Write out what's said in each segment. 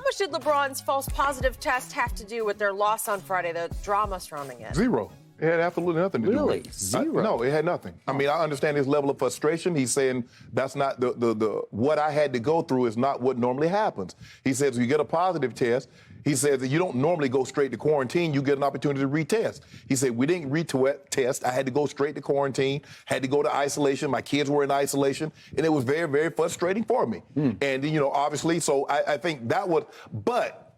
How much did LeBron's false positive test have to do with their loss on Friday, the drama surrounding it? Zero. It had absolutely nothing to do with it. Really? Zero? No, it had nothing. I mean, I understand his level of frustration. He's saying that's not the what I had to go through is not what normally happens. He says you get a positive test. He says that you don't normally go straight to quarantine. You get an opportunity to retest. He said we didn't retest. I had to go straight to quarantine, had to go to isolation. My kids were in isolation, and it was very, very frustrating for me. And, you know, obviously, so I think that would, but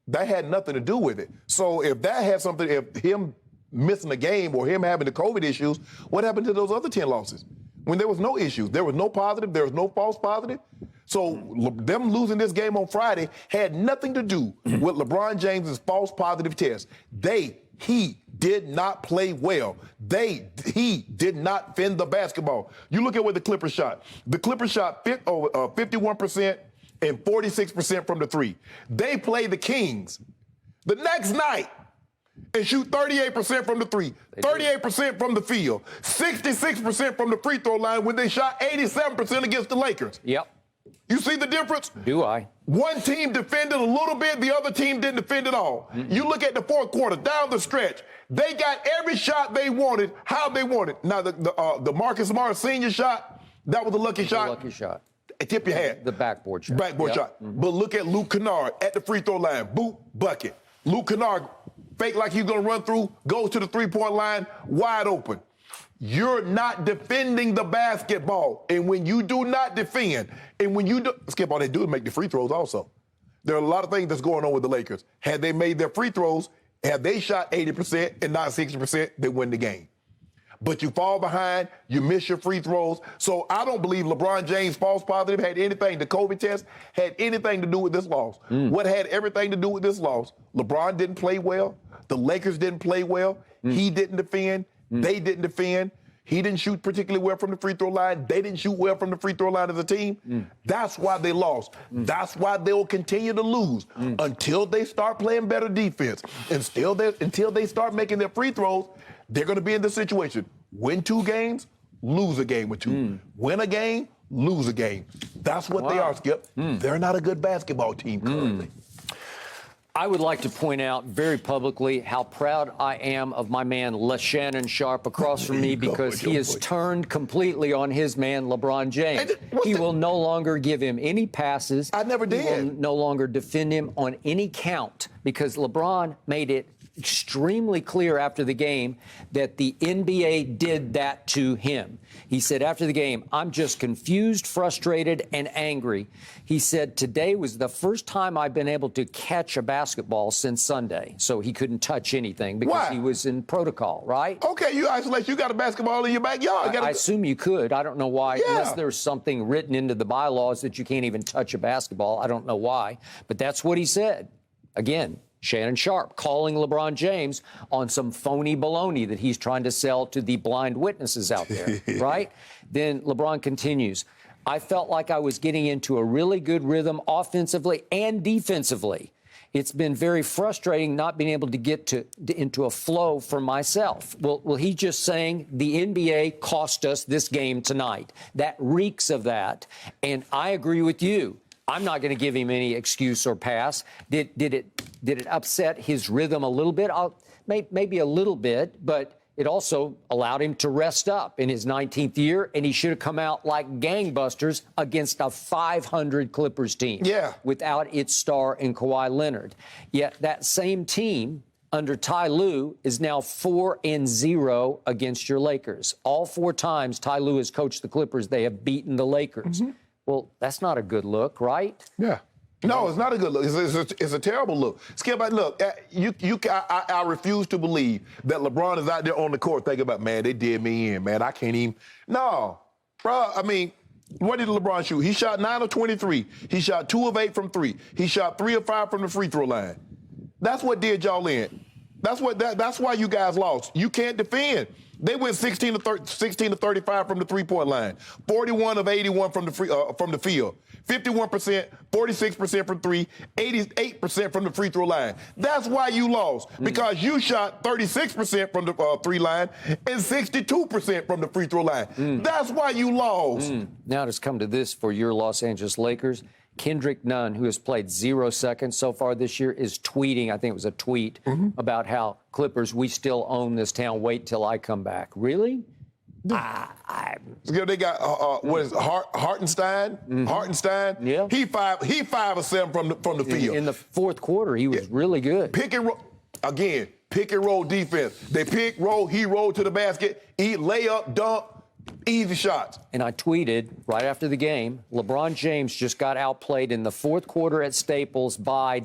that had nothing to do with it. So if that had something, if him missing a game or him having the COVID issues, what happened to those other 10 losses? When there was no issues, there was no positive, there was no false positive. So them losing this game on Friday had nothing to do with LeBron James's false positive test. He did not play well. He did not fend the basketball. You look at where the Clippers shot. The Clippers shot 51% and 46% from the three. They play the Kings the next night and shoot 38% from the three, 38% from the field, 66% from the free throw line when they shot 87% against the Lakers. Yep. You see the difference? Do I? One team defended a little bit, the other team didn't defend at all. You look at the fourth quarter, down the stretch, they got every shot they wanted, how they wanted. Now, the Marcus Smart senior shot, that was a lucky shot. Lucky shot. Tip your hat. The backboard shot. Backboard shot. But look at Luke Kennard at the free throw line. Boot, bucket. Luke Kennard, fake like he's going to run through, goes to the three-point line, wide open. You're not defending the basketball. And when you do not defend, and when you do, Skip, all they do is make the free throws also. There are a lot of things that's going on with the Lakers. Had they made their free throws, had they shot 80% and not 60%, they win the game. But you fall behind, you miss your free throws. So I don't believe LeBron James' false positive had anything, the COVID test had anything to do with this loss. What had everything to do with this loss? LeBron didn't play well. The Lakers didn't play well. He didn't defend. They didn't defend. He didn't shoot particularly well from the free throw line. They didn't shoot well from the free throw line as a team. That's why they lost. That's why they'll continue to lose until they start playing better defense. And until they start making their free throws, they're going to be in this situation. Win 2 games, lose a game or 2. Win a game, lose a game. That's what they are, Skip. They're not a good basketball team currently. I would like to point out very publicly how proud I am of my man, Shannon Sharpe, across from me, because he has turned completely on his man, LeBron James. He will no longer give him any passes. I never did. He will no longer defend him on any count, because LeBron made it extremely clear after the game that the NBA did that to him. He said after the game, I'm just confused, frustrated, and angry. He said today was the first time I've been able to catch a basketball since Sunday. So he couldn't touch anything because he was in protocol, right? Okay, you isolate. You got a basketball in your backyard. I assume you could. I don't know why, unless there's something written into the bylaws that you can't even touch a basketball. I don't know why, but that's what he said. Again, Shannon Sharpe calling LeBron James on some phony baloney that he's trying to sell to the blind witnesses out there, right? Then LeBron continues, I felt like I was getting into a really good rhythm offensively and defensively. It's been very frustrating not being able to get into a flow for myself. Well, he's just saying the NBA cost us this game tonight. That reeks of that. And I agree with you. I'm not going to give him any excuse or pass. Did it upset his rhythm a little bit? Maybe a little bit, but it also allowed him to rest up in his 19th year, and he should have come out like gangbusters against a 500 Clippers team without its star in Kawhi Leonard. Yet that same team under Ty Lue is now 4-0 against your Lakers. All 4 times Ty Lue has coached the Clippers, they have beaten the Lakers. Well, that's not a good look, right? Yeah. No, it's not a good look. It's a terrible look. Skip, look, I refuse to believe that LeBron is out there on the court thinking about, man, they did me in, man. I can't even. No, bro, I mean, what did LeBron shoot? He shot 9 of 23. He shot 2 of 8 from 3. He shot 3 of 5 from the free throw line. That's what did y'all in. That's why you guys lost. You can't defend. They went 16 to 35 from the three-point line, 41 of 81 from the field, 51%, 46% from 3, 88% from the free throw line. That's why you lost, because you shot 36% from the 3 line and 62% from the free throw line. That's why you lost. Now it has come to this for your Los Angeles Lakers. Kendrick Nunn, who has played 0 seconds so far this year, is tweeting, I think it was a tweet, about how Clippers, we still own this town. Wait till I come back. Really? They got what is it, Hartenstein? Hartenstein. Yeah. He 5 of 7 from the field. In the fourth quarter, he was really good. Pick and roll again. Pick and roll defense. They pick, roll. He rolled to the basket. Layup, dunk, easy shots. And I tweeted right after the game, LeBron James just got outplayed in the fourth quarter at Staples by ...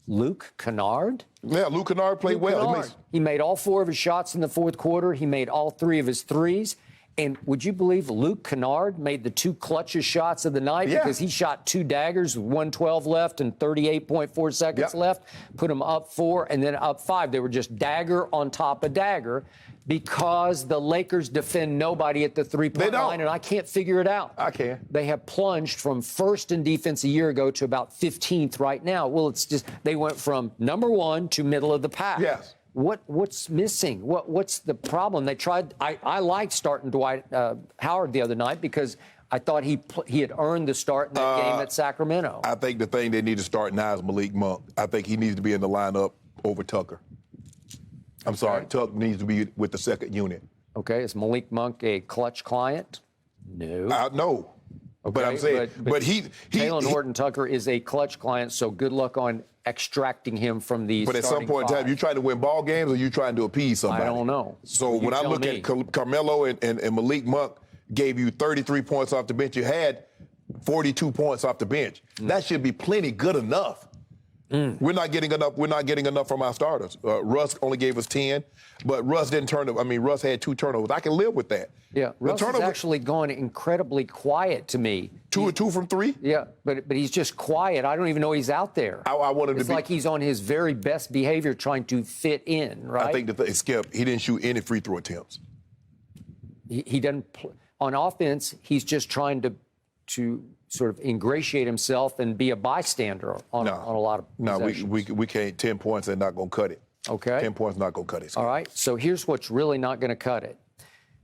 Luke Kennard. Yeah, Luke Kennard played well. He made all 4 of his shots in the fourth quarter. He made all 3 of his threes. And would you believe Luke Kennard made the 2 clutchest shots of the night because he shot 2 daggers with 1:12 left and 38.4 seconds left, put them up 4 and then up 5. They were just dagger on top of dagger because the Lakers defend nobody at the three-point line, and I can't figure it out. I can. They have plunged from first in defense a year ago to about 15th right now. Well, it's just they went from number 1 to middle of the pack. Yes. What's missing? What's the problem? They tried. I liked starting Dwight Howard the other night because I thought he had earned the start in that game at Sacramento. I think the thing they need to start now is Malik Monk. I think he needs to be in the lineup over Tucker. I'm sorry, Tucker needs to be with the second unit. Okay, is Malik Monk a clutch client? No. No. Okay, but I'm saying, but Taylor Horton-Tucker is a clutch client, so good luck on extracting him from the But at some point in time, you trying to win ball games or you trying to appease somebody? I don't know. So when I look at Carmelo and Malik Monk gave you 33 points off the bench, you had 42 points off the bench. That should be plenty good enough. We're not getting enough. We're not getting enough from our starters. Russ only gave us 10, but Russ didn't turn. I mean, Russ had 2 turnovers. I can live with that. Yeah, Russ has actually gone incredibly quiet to me. 2 or 2 from 3. Yeah, but he's just quiet. I don't even know he's out there. I want him to be. It's like he's on his very best behavior, trying to fit in. Right. I think Skip, he didn't shoot any free throw attempts. He doesn't on offense. He's just trying to sort of ingratiate himself and be a bystander on a lot of possessions. No, we can't. 10 points are not going to cut it. Okay. 10 points not going to cut it. All right. So here's what's really not going to cut it.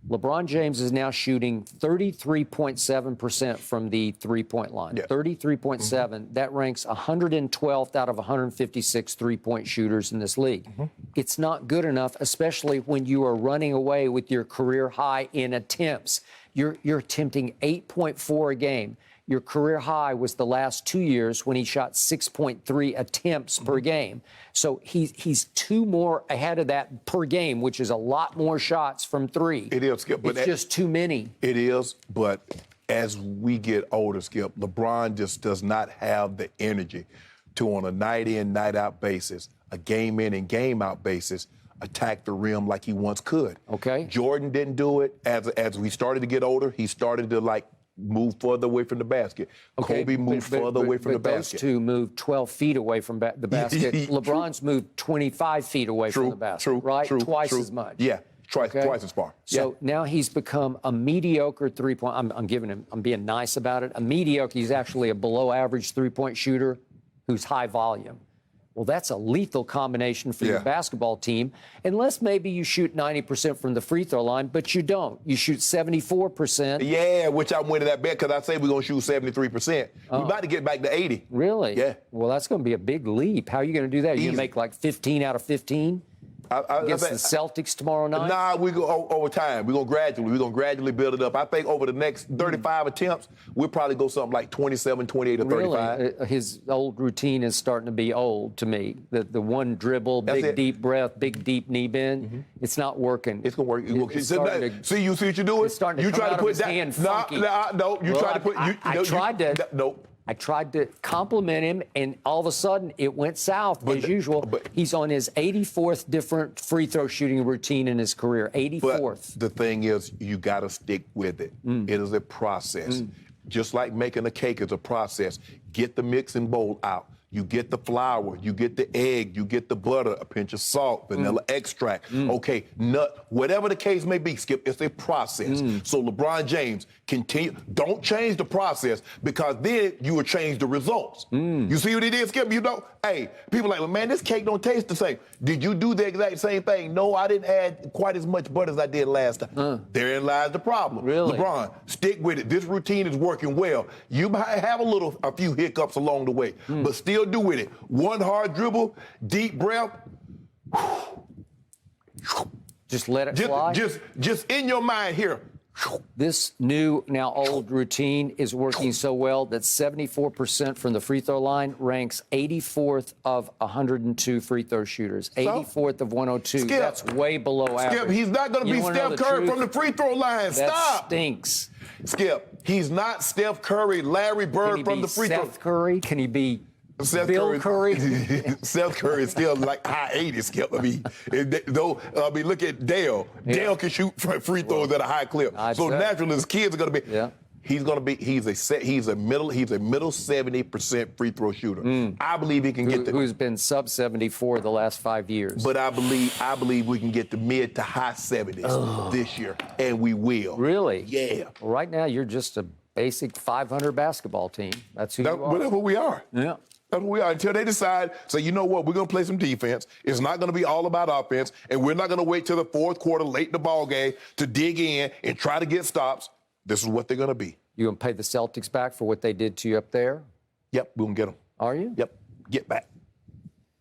LeBron James is now shooting 33.7% from the three-point line. Yeah. 33.7. That ranks 112th out of 156 three-point shooters in this league. It's not good enough, especially when you are running away with your career high in attempts. You're attempting 8.4 a game. Your career high was the last 2 years when he shot 6.3 attempts per game. So he's 2 more ahead of that per game, which is a lot more shots from 3. It is, Skip. But it's just too many. It is, but as we get older, Skip, LeBron just does not have the energy to, on a night-in, night-out basis, a game-in and game-out basis, attack the rim like he once could. Okay. Jordan didn't do it. As we started to get older, he started to, move further away from the basket. Okay, Kobe moved further away from the basket. Those 2 moved 12 feet away from the basket. LeBron's moved 25 feet away from the basket. Right? Twice as much. Yeah, twice as far. So now he's become a mediocre three-point. I'm being nice about it. A mediocre. He's actually a below-average three-point shooter who's high volume. Well, that's a lethal combination for your basketball team, unless maybe you shoot 90% from the free throw line, but you don't. You shoot 74%. Yeah, which I'm winning that bet because I say we're going to shoot 73%. We're about to get back to 80. Really? Yeah. Well, that's going to be a big leap. How are you going to do that? Are you going to make like 15 out of 15? Against the Celtics tomorrow night? Nah, we go over time. We're gonna gradually build it up. I think over the next 35 attempts, we'll probably go something like 27, 28, or 35. Really? His old routine is starting to be old to me. The one dribble, big deep breath, big deep knee bend. It's not working. It's gonna work. See what you're doing? It's starting to come out of his hand funky. No. You try to put. I tried to. Nope. I tried to compliment him, and all of a sudden, it went south, as usual. He's on his 84th different free throw shooting routine in his career, 84th. But the thing is, you got to stick with it. It is a process. Just like making a cake is a process. Get the mixing bowl out. You get the flour, you get the egg, you get the butter, a pinch of salt, vanilla extract, okay, nut, whatever the case may be, Skip, it's a process. So LeBron James, don't change the process because then you will change the results. You see what he did, Skip? You know, hey, people like, well, man, this cake don't taste the same. Did you do the exact same thing? No, I didn't add quite as much butter as I did last time. Therein lies the problem. Really? LeBron, stick with it. This routine is working well. You might have a few hiccups along the way, but still do with it. One hard dribble, deep breath. Just let it fly. Just in your mind here. This new, now old routine is working so well that 74% from the free throw line ranks 84th of 102 free throw shooters. 84th of 102. Skip, that's way below average. Skip, he's not going to be Steph Curry from the free throw line. That Stop. stinks. Skip, he's not Steph Curry, Larry Bird from the free throw. Seth Curry? Can he be Bill Curry? Seth Curry is still like high 80s, Skip. I mean, look at Dale. Yeah. Dale can shoot free throws at a high clip. So naturally, his kids are going to be. Yeah. He's a middle 70% free throw shooter. I believe he can get the. Who's been sub 74 the last 5 years. But I believe we can get the mid to high 70s this year, and we will. Really? Yeah. Well, right now, you're just a basic 500 basketball team. That's who you are. That's what we are. Yeah. That's what we are until they decide, say, you know what, we're going to play some defense. It's not going to be all about offense, and we're not going to wait till the fourth quarter, late in the ball game, to dig in and try to get stops. This is what they're going to be. You going to pay the Celtics back for what they did to you up there? Yep, we're going to get them. Are you? Yep, get back.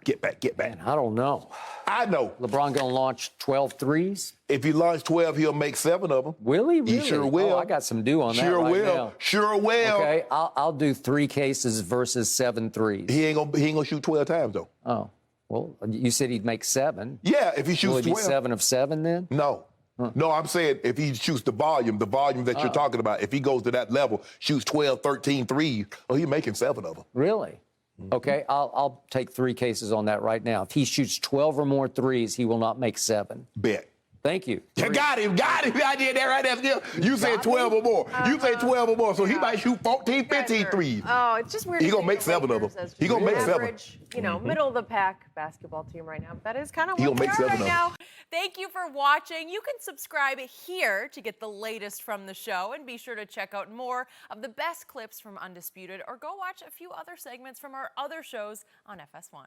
Get back, get back. Man, I don't know. I know. LeBron going to launch 12 threes? If he launches 12, he'll make 7 of them. Will he? Really? He sure will. Oh, I got some due on that Sure right will. now. Sure will. Okay, I'll do 3 cases versus 7 threes. He ain't gonna shoot 12 times, though. Oh, well, you said he'd make 7. Yeah, if he shoots Will it be 12. 7 of 7 then? No. No, I'm saying if he shoots the volume that you're talking about, if he goes to that level, shoots 12, 13 threes, he's making 7 of them. Really? Okay, I'll take 3 cases on that right now. If he shoots 12 or more threes, he will not make 7. Bet. Thank you. Got him. I did that right there. You said 12 or more. You said 12 or more, so he might shoot 14, 15 threes. Oh, it's just weird. He gonna make 7 of them. He gonna make 7. Average, middle of the pack basketball team right now. That is kind of He what gonna we make are 7 right of them. now. Thank you for watching. You can subscribe here to get the latest from the show, and be sure to check out more of the best clips from Undisputed, or go watch a few other segments from our other shows on FS1.